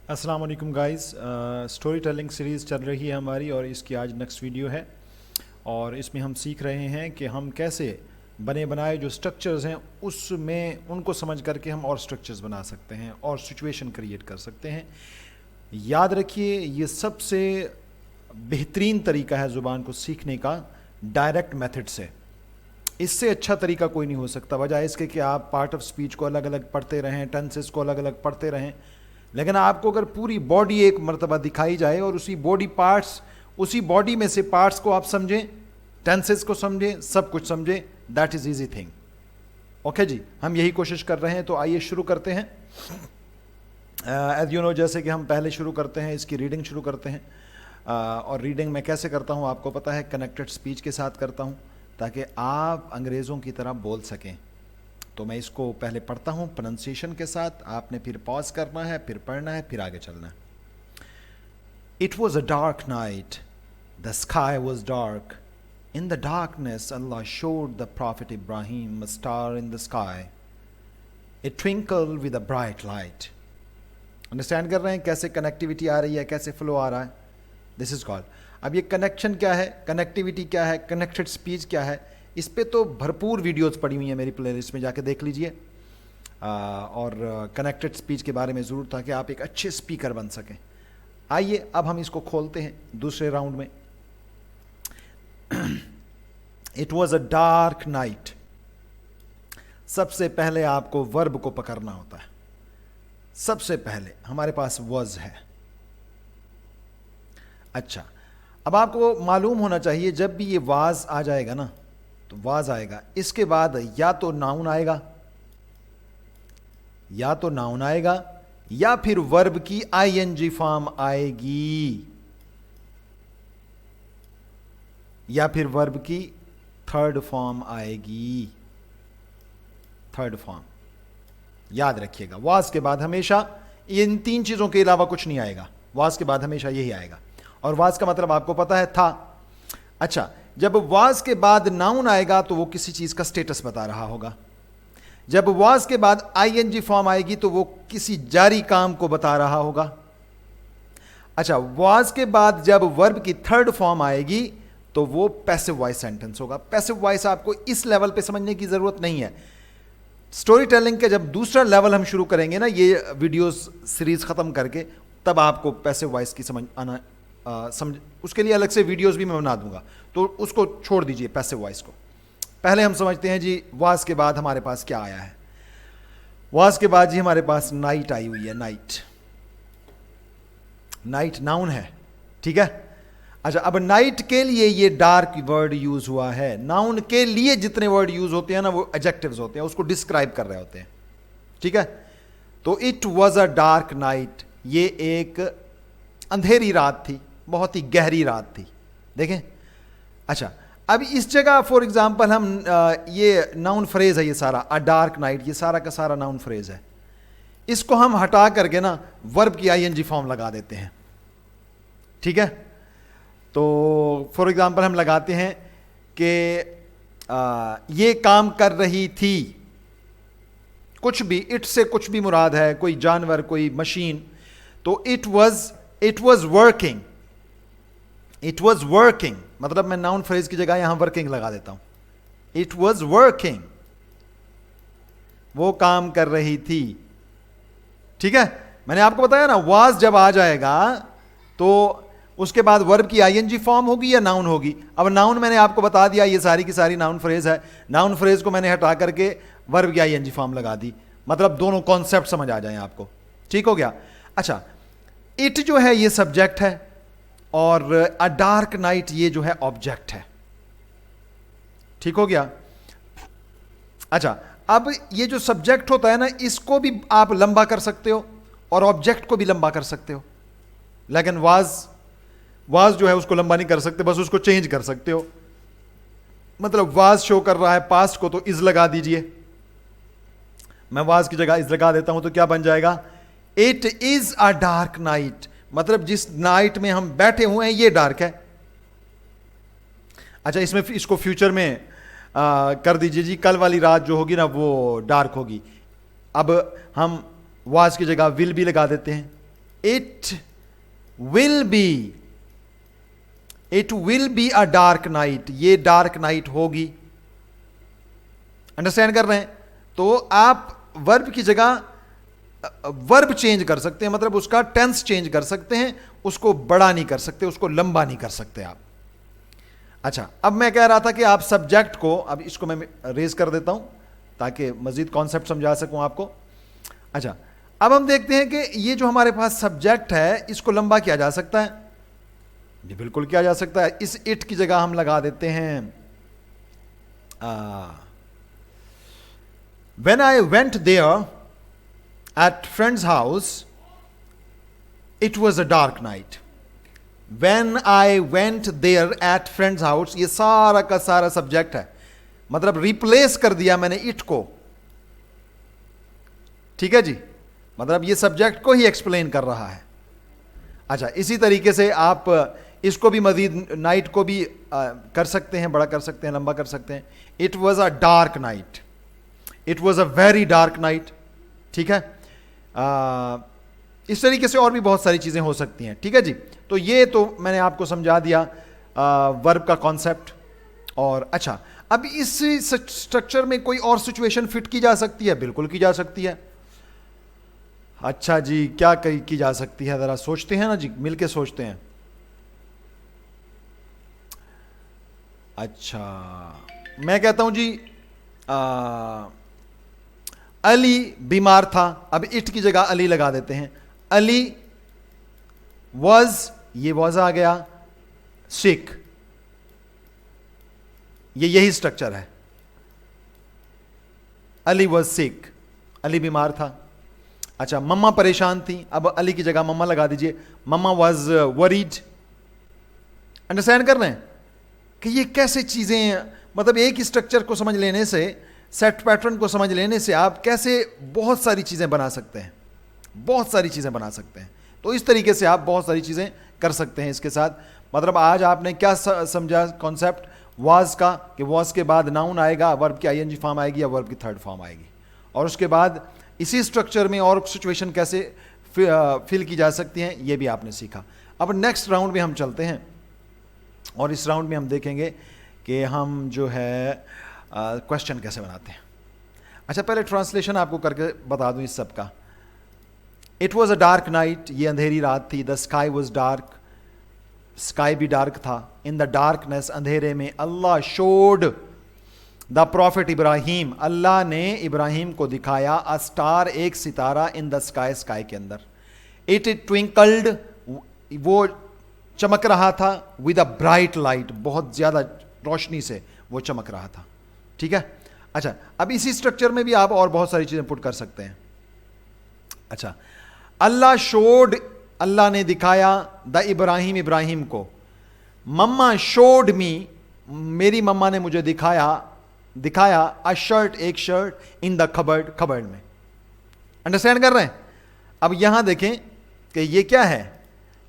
अस्सलाम वालेकुम guys. Story telling series चल रही है हमारी और इसकी आज नेक्स्ट वीडियो है और इसमें हम सीख रहे हैं कि हम कैसे बने बनाए जो स्ट्रक्चर्स हैं उसमें उनको समझ करके हम और स्ट्रक्चर्स बना सकते हैं और सिचुएशन क्रिएट कर सकते हैं। याद रखिए, ये सबसे बेहतरीन तरीका है ज़ुबान को सीखने का, डायरेक्ट मेथड से। इससे अच्छा तरीका कोई नहीं हो सकता, वजह इसके कि आप पार्ट ऑफ स्पीच को अलग अलग पढ़ते रहें, टेंसेस को अलग अलग पढ़ते रहें। लेकिन आपको अगर पूरी बॉडी एक मरतबा दिखाई जाए और उसी बॉडी में से पार्ट्स को आप समझें, टेंसेस को समझें, सब कुछ समझें, that is easy thing. Okay जी, हम यही कोशिश कर रहे हैं। तो आइए शुरू करते हैं। एज यू नो, जैसे कि हम पहले शुरू करते हैं, इसकी रीडिंग शुरू करते हैं। और रीडिंग मैं कैसे करता हूँ आपको पता है, कनेक्टेड स्पीच के साथ करता हूँ ताकि आप अंग्रेज़ों की तरह बोल सकें। तो मैं इसको पहले पढ़ता हूँ प्रोनाउंसिएशन के साथ, आपने फिर पॉज करना है, फिर पढ़ना है, फिर आगे चलना है। It was a dark night, the sky was dark. In the darkness Allah showed the profit Ibrahim a star in the sky, it twinkle with a bright light. Understand कर रहे हैं कैसे कनेक्टिविटी आ रही है, कैसे फ्लो आ रहा है? This is called. अब ये कनेक्शन क्या है, कनेक्टिविटी क्या है, कनेक्टेड स्पीच क्या है, इस पे तो भरपूर वीडियोस पड़ी हुई हैं मेरी प्लेलिस्ट में, जाके देख लीजिए। और कनेक्टेड स्पीच के बारे में ज़रूर था कि आप एक अच्छे स्पीकर बन सकें। आइए अब हम इसको खोलते हैं दूसरे राउंड में। It was a dark night. सबसे पहले आपको वर्ब को पकड़ना होता है। सबसे पहले हमारे पास वॉज है। अच्छा, अब आपको मालूम होना चाहिए जब भी ये वाज आ जाएगा ना, तो वाज आएगा, इसके बाद या तो नाउन आएगा, या फिर वर्ब की आईएनजी फॉर्म आएगी, या फिर वर्ब की थर्ड फॉर्म आएगी। थर्ड फॉर्म याद रखिएगा, वाज के बाद हमेशा इन तीन चीजों के अलावा कुछ नहीं आएगा। वाज के बाद हमेशा यही आएगा। और वाज का मतलब आपको पता है, था। अच्छा, जब वाज के बाद नाउन आएगा तो वो किसी चीज का स्टेटस बता रहा होगा। जब वाज के बाद आईएनजी फॉर्म आएगी तो वो किसी जारी काम को बता रहा होगा। अच्छा, वाज के बाद जब वर्ब की थर्ड फॉर्म आएगी तो वो पैसिव वॉइस सेंटेंस होगा। पैसिव वॉइस आपको इस लेवल पे समझने की जरूरत नहीं है। स्टोरी टेलिंग का जब दूसरा लेवल हम शुरू करेंगे ना, ये वीडियोस सीरीज खत्म करके, तब आपको पैसिव वॉइस की समझ आना समझ, उसके लिए अलग से वीडियोस भी मैं बना दूंगा, तो उसको छोड़ दीजिए पैसिव वॉइस को। पहले हम समझते हैं जी वाज के बाद हमारे पास क्या आया है। वाज के बाद जी हमारे पास नाइट आई हुई है। नाइट नाउन है, ठीक है। अच्छा, अब नाइट के लिए ये डार्क वर्ड यूज हुआ है। नाउन के लिए जितने वर्ड यूज होते हैं ना, वो एडजेक्टिव्स होते हैं, उसको डिस्क्राइब कर रहे होते हैं, ठीक है। तो it was a dark night, ये एक अंधेरी रात थी, बहुत ही गहरी रात थी। देखें। अच्छा, अब इस जगह फॉर एग्जांपल हम ये नाउन फ्रेज है, ये सारा अ डार्क नाइट, ये सारा का सारा नाउन फ्रेज है। इसको हम हटा करके ना वर्ब की आईएनजी फॉर्म लगा देते हैं, ठीक है। तो फॉर एग्जांपल हम लगाते हैं कि ये काम कर रही थी, कुछ भी, इट से कुछ भी मुराद है, कोई जानवर, कोई मशीन। तो it was working. It was working मतलब मैं नाउन फ्रेज की जगह यहां वर्किंग लगा देता हूं। इट वॉज वर्किंग, वो काम कर रही थी, ठीक है। मैंने आपको बताया ना, वाज जब आ जाएगा तो उसके बाद वर्ब की आईएनजी फॉर्म होगी या नाउन होगी। अब नाउन मैंने आपको बता दिया, ये सारी की सारी नाउन फ्रेज है। नाउन फ्रेज को मैंने हटा करके वर्ब की आईएनजी फॉर्म लगा दी, मतलब दोनों कॉन्सेप्ट समझ आ जाए आपको, ठीक हो गया। अच्छा, इट जो है ये सब्जेक्ट है और अ डार्क नाइट ये जो है ऑब्जेक्ट है, ठीक हो गया। अच्छा, अब ये जो सब्जेक्ट होता है ना, इसको भी आप लंबा कर सकते हो और ऑब्जेक्ट को भी लंबा कर सकते हो, लेकिन वाज जो है उसको लंबा नहीं कर सकते, बस उसको चेंज कर सकते हो। मतलब वाज शो कर रहा है पास्ट को, तो इज लगा दीजिए। मैं वाज की जगह इज लगा देता हूं तो क्या बन जाएगा, it is a dark night, मतलब जिस नाइट में हम बैठे हुए हैं ये डार्क है। अच्छा, इसमें इसको फ्यूचर में कर दीजिए जी, कल वाली रात जो होगी ना वो डार्क होगी। अब हम वाज की जगह विल भी लगा देते हैं, It will be a dark night. ये dark night होगी. अंडरस्टैंड कर रहे हैं? तो आप वर्ब की जगह वर्ब चेंज कर सकते हैं, मतलब उसका टेंस चेंज कर सकते हैं, उसको बड़ा नहीं कर सकते, उसको लंबा नहीं कर सकते आप. अच्छा, अब मैं कह रहा था कि आप सब्जेक्ट को, अब इसको मैं रेज कर देता हूं ताकि मजीद कॉन्सेप्ट समझा सकूं आपको. अच्छा, अब हम देखते हैं कि ये जो हमारे पास सब्जेक्ट है इसको लंबा किया जा सकता है. जी बिल्कुल किया जा सकता है. इस इट की जगह हम लगा देते हैं when I went there at friend's house, it was a dark night. When I went there at friend's house, ये सारा का सारा सब्जेक्ट है, मतलब रिप्लेस कर दिया मैंने इट को. ठीक है जी, मतलब ये सब्जेक्ट को ही एक्सप्लेन कर रहा है. अच्छा, इसी तरीके से आप इसको भी मजीद नाइट को भी कर सकते हैं, बड़ा कर सकते हैं, लंबा कर सकते हैं. It was a dark night, it was a very dark night. ठीक है, इस तरीके से और भी बहुत सारी चीज़ें हो सकती हैं. ठीक है जी, तो ये तो मैंने आपको समझा दिया वर्ब का कॉन्सेप्ट. और अच्छा, अब इस स्ट्रक्चर में कोई और सिचुएशन फिट की जा सकती है? बिल्कुल की जा सकती है. अच्छा जी, क्या की जा सकती है? ज़रा सोचते हैं ना जी, मिल के सोचते हैं. अच्छा, मैं कहता हूं जी अली बीमार था. अब इट की जगह अली लगा देते हैं. अली वॉज, ये वॉज आ गया, सिक. यही स्ट्रक्चर है. अली वॉज सिक, अली बीमार था. अच्छा, मम्मा परेशान थी. अब अली की जगह मम्मा लगा दीजिए. मम्मा वॉज वरीड. अंडरस्टैंड कर रहे हैं कि ये कैसे चीजें, मतलब एक ही स्ट्रक्चर को समझ लेने से, सेट पैटर्न को समझ लेने से आप कैसे बहुत सारी चीजें बना सकते हैं, बहुत सारी चीजें बना सकते हैं. तो इस तरीके से आप बहुत सारी चीजें कर सकते हैं इसके साथ. मतलब आज आपने क्या समझा कॉन्सेप्ट वाज का, कि वाज के बाद नाउन आएगा, वर्ब की आईएनजी फॉर्म आएगी या वर्ब की थर्ड फॉर्म आएगी, और उसके बाद इसी स्ट्रक्चर में और सिचुएशन कैसे फिल की जा सकती हैं, ये भी आपने सीखा. अब नेक्स्ट राउंड में हम चलते हैं, और इस राउंड में हम देखेंगे कि हम जो है क्वेश्चन कैसे बनाते हैं. अच्छा, पहले ट्रांसलेशन आपको करके बता दूं इस सब का. It was a dark night, ये अंधेरी रात थी. The sky was dark, sky भी डार्क था. इन द डार्कनेस, अंधेरे में, अल्लाह शोड द प्रॉफिट इब्राहिम, अल्लाह ने इब्राहिम को दिखाया, अ स्टार, एक सितारा, इन द स्काई, स्काई के अंदर. इट ट्विंकल्ड, वो चमक रहा था, विद अ ब्राइट लाइट, बहुत ज्यादा रोशनी से वो चमक रहा था. ठीक है. अच्छा, अब इसी स्ट्रक्चर में भी आप और बहुत सारी चीजें पुट कर सकते हैं. अच्छा, अल्लाह शोड, अल्लाह ने दिखाया, द इब्राहिम, इब्राहिम को. मम्मा शोड मी, मेरी मम्मा ने मुझे दिखाया अ शर्ट, एक shirt, in the cupboard, cupboard में. अंडरस्टैंड कर रहे हैं? अब यहां देखें कि ये क्या है.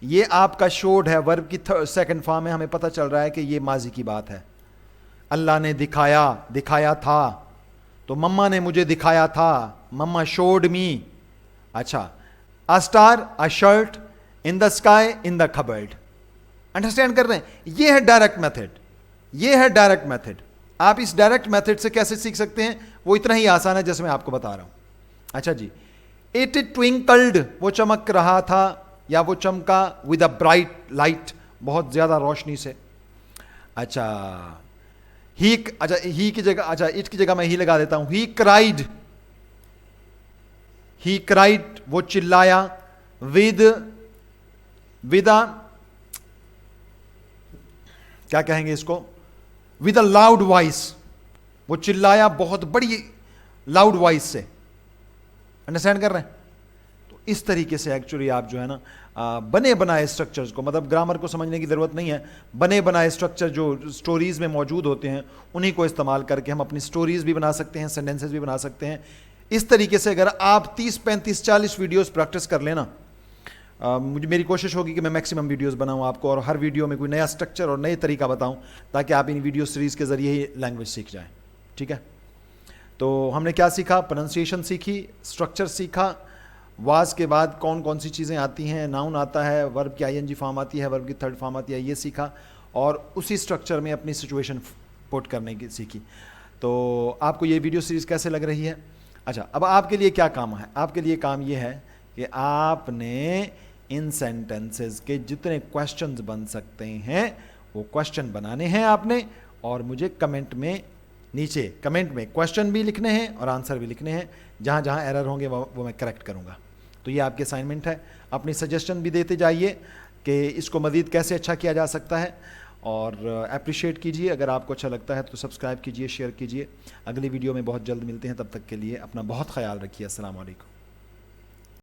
ये आपका शोड है, वर्ब की सेकंड फॉर्म है. हमें पता चल रहा है कि ये माजी की बात है. अल्लाह ने दिखाया था, तो मम्मा ने मुझे दिखाया था, मम्मा शोड मी. अच्छा, a star, a shirt, in the sky, in the cupboard. Understand कर रहे हैं? ये है डायरेक्ट मेथड, ये है डायरेक्ट मेथड. आप इस डायरेक्ट मेथड से कैसे सीख सकते हैं, वो इतना ही आसान है जैसे मैं आपको बता रहा हूं. अच्छा जी, इट ट्विंकल्ड, वो चमक रहा था या वो चमका, विद अ ब्राइट लाइट, बहुत ज्यादा रोशनी से. अच्छा, ही, अच्छा ही की जगह, अच्छा इट की जगह मैं ही लगा देता हूं. ही क्राइड, वो चिल्लाया, विद क्या कहेंगे इसको, विद अ लाउड वॉइस, वो चिल्लाया बहुत बड़ी लाउड वॉइस से. अंडरस्टैंड कर रहे हैं? तो इस तरीके से एक्चुअली आप जो है ना बने बनाए स्ट्रक्चर्स को, मतलब ग्रामर को समझने की ज़रूरत नहीं है, बने बनाए स्ट्रक्चर जो स्टोरीज़ में मौजूद होते हैं उन्हीं को इस्तेमाल करके हम अपनी स्टोरीज़ भी बना सकते हैं, सेंटेंसेस भी बना सकते हैं. इस तरीके से अगर आप 30, 35, 40 वीडियोस प्रैक्टिस कर लेना, मेरी कोशिश होगी कि मैं मैक्सिमम वीडियोस बनाऊं आपको, और हर वीडियो में कोई नया स्ट्रक्चर और नए तरीका बताऊं, ताकि आप इन वीडियो सीरीज़ के ज़रिए ही लैंग्वेज सीख जाएँ. ठीक है. तो हमने क्या सीखा? प्रोनाउंसिएशन सीखी, स्ट्रक्चर सीखा, واز کے بعد کون کون سی چیزیں آتی ہیں, ناؤن آتا ہے, ورب کی آئی این جی فارم آتی ہے, ورب کی تھرڈ فارم آتی ہے, یہ سیکھا اور اسی اسٹرکچر میں اپنی سچویشن پٹ کرنے کی سیکھی. تو آپ کو یہ ویڈیو سیریز کیسے لگ رہی ہے؟ اچھا, اب آپ کے لیے کیا کام ہے؟ آپ کے لیے کام یہ ہے کہ آپ نے ان سینٹنسز کے جتنے کوشچنز بن سکتے ہیں وہ کوشچن بنانے ہیں آپ نے, اور مجھے کمنٹ میں نیچے کمنٹ میں کوشچن بھی لکھنے ہیں اور آنسر بھی لکھنے ہیں. جہاں جہاں ایرر ہوں گے وہ میں کریکٹ کروں گا. تو یہ آپ کی اسائنمنٹ ہے. اپنی سجیشن بھی دیتے جائیے کہ اس کو مزید کیسے اچھا کیا جا سکتا ہے, اور اپریشیٹ کیجئے. اگر آپ کو اچھا لگتا ہے تو سبسکرائب کیجئے, شیئر کیجئے. اگلی ویڈیو میں بہت جلد ملتے ہیں, تب تک کے لیے اپنا بہت خیال رکھیے. السلام علیکم.